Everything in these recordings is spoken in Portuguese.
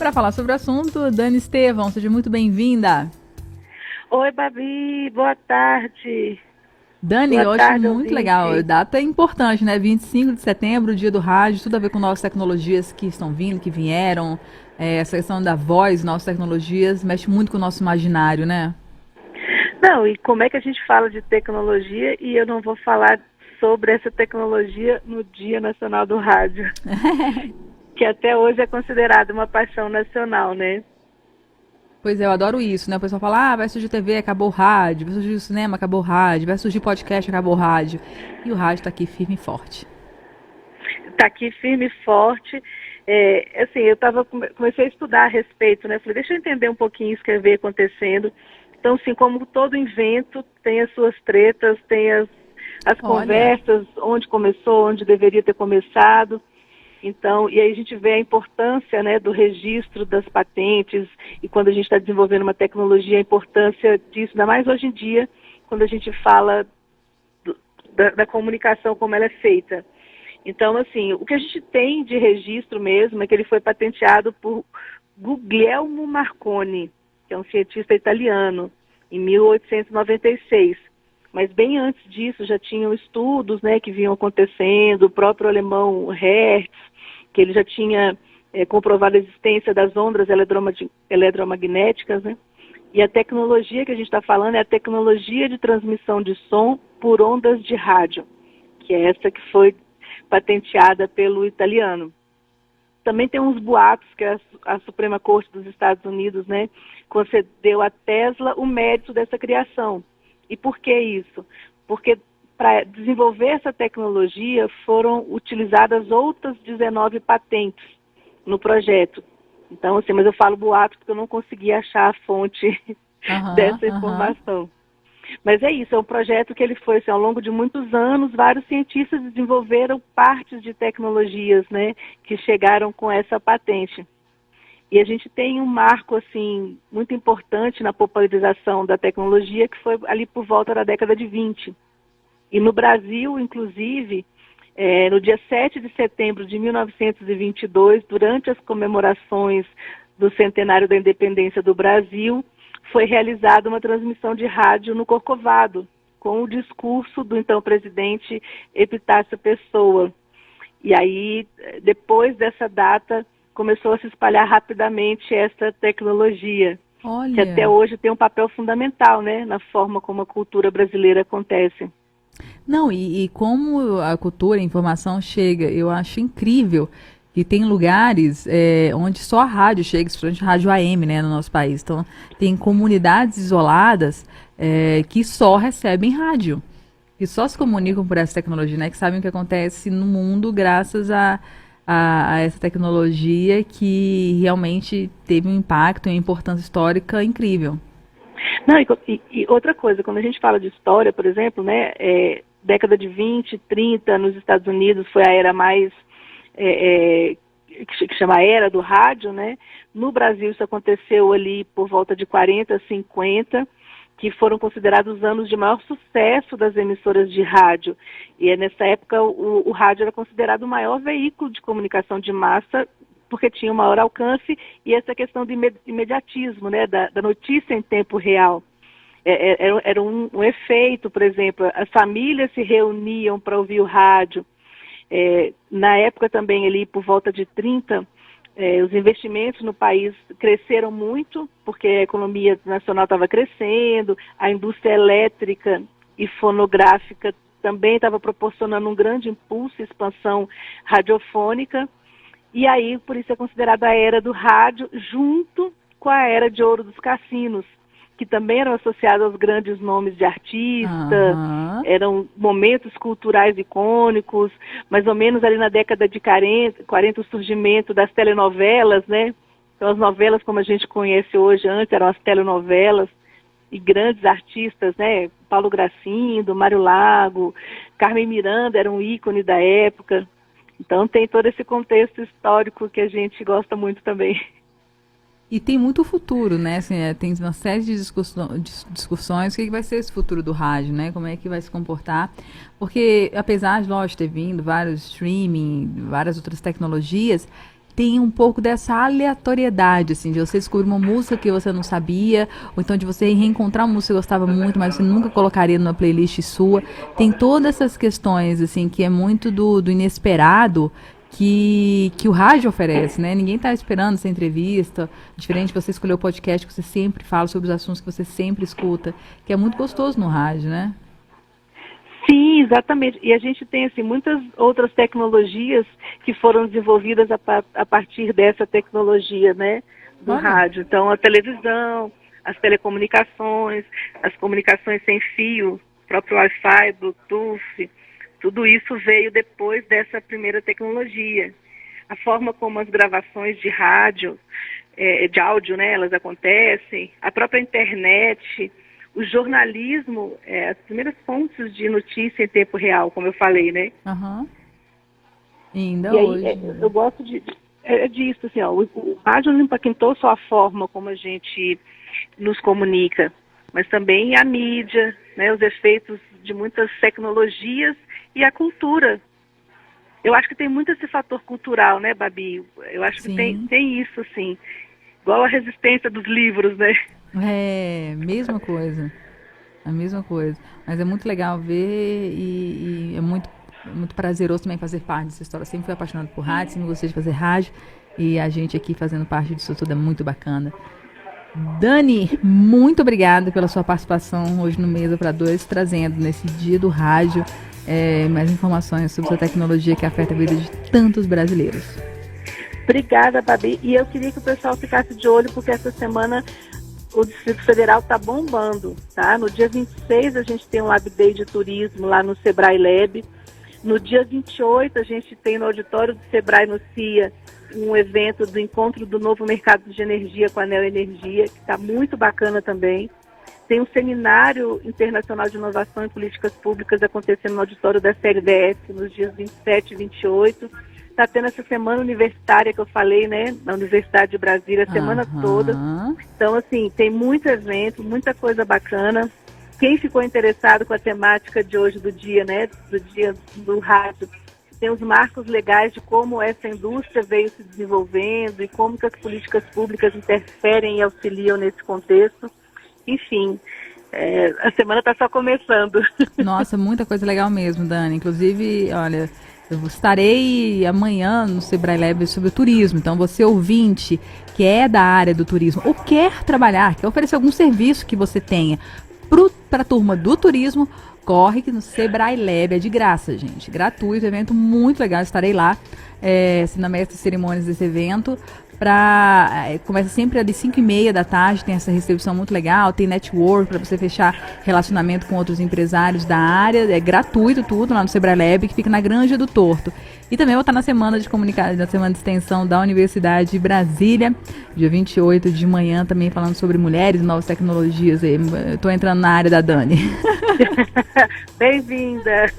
para falar sobre o assunto, Dani Estevão, seja muito bem-vinda. Oi, Babi, boa tarde. Dani, Boa eu acho tarde, muito legal, ouvinte. data importante, né? 25 de setembro, dia do rádio, tudo a ver com novas tecnologias que estão vindo, que vieram, essa questão da voz, novas tecnologias, mexe muito com o nosso imaginário, né? Não, e como é que a gente fala de tecnologia e eu não vou falar sobre essa tecnologia no Dia Nacional do Rádio, que até hoje é considerado uma paixão nacional, né? Pois é, eu adoro isso, né? O pessoal fala, vai surgir TV, acabou o rádio, vai surgir o cinema, acabou o rádio, vai surgir podcast, acabou o rádio. E o rádio tá aqui firme e forte. Tá aqui firme e forte. Assim, comecei a estudar a respeito, né? Falei, deixa eu entender um pouquinho isso que vem acontecendo. Então, assim, como todo invento tem as suas tretas, tem as Olha, conversas, onde começou, onde deveria ter começado. Então, e aí a gente vê a importância, né, do registro das patentes e quando a gente está desenvolvendo uma tecnologia, a importância disso, ainda mais hoje em dia, quando a gente fala da comunicação como ela é feita. Então, assim, o que a gente tem de registro mesmo é que ele foi patenteado por Guglielmo Marconi, que é um cientista italiano, em 1896. Mas bem antes disso já tinham estudos, né, que vinham acontecendo, o próprio alemão Hertz, que ele já tinha comprovado a existência das ondas eletromagnéticas, né? E a tecnologia que a gente está falando é a tecnologia de transmissão de som por ondas de rádio, que é essa que foi patenteada pelo italiano. Também tem uns boatos que a Suprema Corte dos Estados Unidos, né, concedeu a Tesla o mérito dessa criação. E por que isso? Porque para desenvolver essa tecnologia foram utilizadas outras 19 patentes no projeto. Então, assim, mas eu falo boato porque eu não consegui achar a fonte dessa informação. Mas é isso, é um projeto que ele foi, assim, ao longo de muitos anos, vários cientistas desenvolveram partes de tecnologias, né, que chegaram com essa patente. E a gente tem um marco, assim, muito importante na popularização da tecnologia, que foi ali por volta da década de 20. E no Brasil, inclusive, no dia 7 de setembro de 1922, durante as comemorações do centenário da independência do Brasil, foi realizada uma transmissão de rádio no Corcovado, com o discurso do então presidente Epitácio Pessoa. E aí, depois dessa data, começou a se espalhar rapidamente essa tecnologia, que até olha. hoje tem um papel fundamental, né, na forma como a cultura brasileira acontece. Não, e como a cultura, a informação chega, eu acho incrível que tem lugares onde só a rádio chega, principalmente a rádio AM, né, no nosso país. Então, tem comunidades isoladas que só recebem rádio, que só se comunicam por essa tecnologia, né, que sabem o que acontece no mundo graças a essa tecnologia que realmente teve um impacto e uma importância histórica incrível. Não, e outra coisa, quando a gente fala de história, por exemplo, né, década de 20, 30, nos Estados Unidos foi a era mais, que chama a era do rádio, né? No Brasil isso aconteceu ali por volta de 40, 50, que foram considerados os anos de maior sucesso das emissoras de rádio. E nessa época o rádio era considerado o maior veículo de comunicação de massa, porque tinha um maior alcance e essa questão de imediatismo, né, da notícia em tempo real. Era um efeito, por exemplo, as famílias se reuniam para ouvir o rádio. Na época também, ali por volta de 30, os investimentos no país cresceram muito, porque a economia nacional estava crescendo, a indústria elétrica e fonográfica também estava proporcionando um grande impulso e expansão radiofônica. E aí, por isso é considerada a era do rádio, junto com a era de ouro dos cassinos, que também eram associados aos grandes nomes de artista, Aham. eram momentos culturais icônicos, mais ou menos ali na década de 40 o surgimento das telenovelas, né? Então as novelas como a gente conhece hoje, antes eram as telenovelas, e grandes artistas, né? Paulo Gracindo, Mário Lago, Carmen Miranda era um ícone da época. Então tem todo esse contexto histórico que a gente gosta muito também. E tem muito futuro, né? Assim, tem uma série de discussões. O que vai ser esse futuro do rádio, né? Como é que vai se comportar? Porque, apesar de nós ter vindo vários streaming, várias outras tecnologias, tem um pouco dessa aleatoriedade, assim, de você descobrir uma música que você não sabia, ou então de você reencontrar uma música que você gostava muito, mas você nunca colocaria numa playlist sua. Tem todas essas questões, assim, que é muito do inesperado, que o rádio oferece, né? Ninguém está esperando essa entrevista, diferente de você escolher o podcast que você sempre fala sobre os assuntos que você sempre escuta, que é muito gostoso no rádio, né? Sim, exatamente. E a gente tem assim, muitas outras tecnologias que foram desenvolvidas a partir dessa tecnologia, né, do rádio. Então, a televisão, as telecomunicações, as comunicações sem fio, próprio Wi-Fi, Bluetooth, tudo isso veio depois dessa primeira tecnologia. A forma como as gravações de rádio, de áudio, né, elas acontecem, a própria internet, o jornalismo, as primeiras fontes de notícia em tempo real, como eu falei, né? Uhum. Ainda e aí, hoje. Eu gosto disso, assim, ó, o rádio não impactou só a forma como a gente nos comunica, mas também a mídia, né, os efeitos de muitas tecnologias e a cultura. Eu acho que tem muito esse fator cultural, né, Babi? Eu acho que tem isso, assim, igual a resistência dos livros, né? Mesma coisa. A mesma coisa. Mas é muito legal ver e é muito prazeroso também fazer parte dessa história. Eu sempre fui apaixonado por rádio, sempre gostei de fazer rádio. E a gente aqui fazendo parte disso tudo é muito bacana. Dani, muito obrigada pela sua participação hoje no Mesa para Dois, trazendo nesse dia do rádio mais informações sobre essa tecnologia que afeta a vida de tantos brasileiros. Obrigada, Babi. E eu queria que o pessoal ficasse de olho, porque essa semana o Distrito Federal está bombando, tá? No dia 26 a gente tem um Lab Day de turismo lá no Sebrae Lab. No dia 28 a gente tem no auditório do Sebrae no CIA um evento do encontro do novo mercado de energia com a Neo Energia, que está muito bacana também. Tem um seminário internacional de inovação e políticas públicas acontecendo no auditório da CLDS nos dias 27 e 28. Está tendo essa semana universitária que eu falei, né, na Universidade de Brasília, a semana toda. Então, assim, tem muito evento, muita coisa bacana. Quem ficou interessado com a temática de hoje do dia, né, do dia do rádio, tem os marcos legais de como essa indústria veio se desenvolvendo e como que as políticas públicas interferem e auxiliam nesse contexto. Enfim, a semana está só começando. Nossa, muita coisa legal mesmo, Dani. Inclusive, olha, eu estarei amanhã no Sebrae Lab sobre o turismo. Então, você ouvinte que é da área do turismo ou quer trabalhar, quer oferecer algum serviço que você tenha para a turma do turismo, corre que no Sebrae Lab é de graça, gente. Gratuito, evento muito legal. Estarei lá, sendo a mestre de cerimônias desse evento. Começa sempre às 5h30 da tarde, tem essa recepção muito legal, tem network para você fechar relacionamento com outros empresários da área, é gratuito tudo lá no Sebrae Lab, que fica na Granja do Torto. E também vou estar na semana de comunicação, na semana de extensão da Universidade de Brasília, dia 28 de manhã, também falando sobre mulheres e novas tecnologias. Estou entrando na área da Dani. Bem-vinda!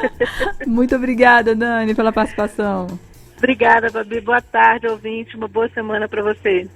Muito obrigada, Dani, pela participação. Obrigada, Babi. Boa tarde, ouvinte. Uma boa semana para você.